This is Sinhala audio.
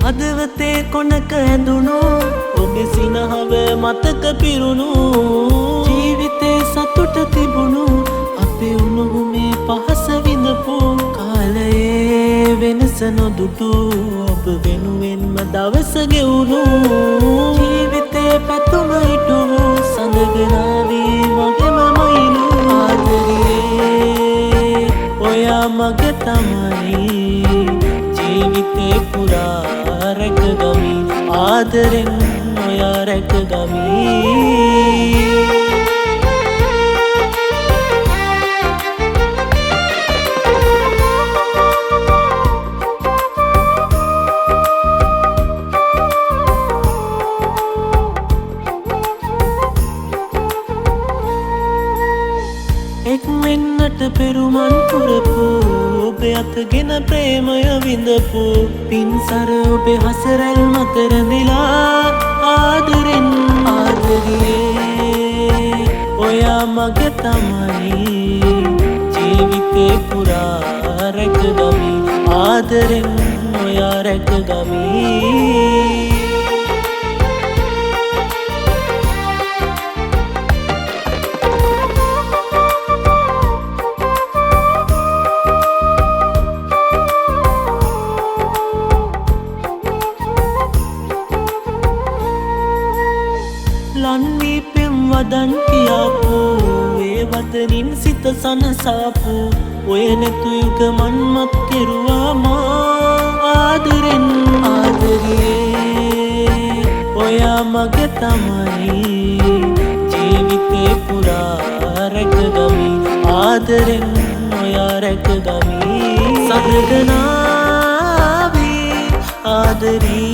හදවතේ කොනක ඇඳුණු ඔබේ සිනහව මතක පිරුණු ජීවිතේ සතුට තිබුණු අපේ උණුහුමේ පහස විඳපු කාලයේ වෙනස නොදුටු ඔබ වෙනුවෙන්ම දවස ගෙවුණු ජීවිතේ පැතුම ඉටුණු සඳගනාවී මගෙම මයිලු ආදරේ ඔයා මගේ තමයි ජීවිතේ පුරා රැකගමි ආදරෙන් ඔයා රැකගමි එක් වෙන්නට පෙරුමන් පුරපු ඔබේ අතගෙන ප්‍රේමය විඳපු පින්සර ඔබේ හසරැල් මත රැඳිලා ආදරෙන් ආදරේ ඔයා මගේ තමයි ජීවිතේ පුරා රැකගමි ආදරෙන් ඔයා රැකගමි ලන්වී පෙම් වදන් කියාපු ඒ වදනින් සිත සනසාපු ඔය නැතු යුග මන්මත් කෙරුවා මා ආදරෙන් ආදරේ ඔයා මගේ තමයි ජීවිතේ පුරා රැකගමි ආදරෙන් ඔයා රැකගමි සඳගනාවී ආදරී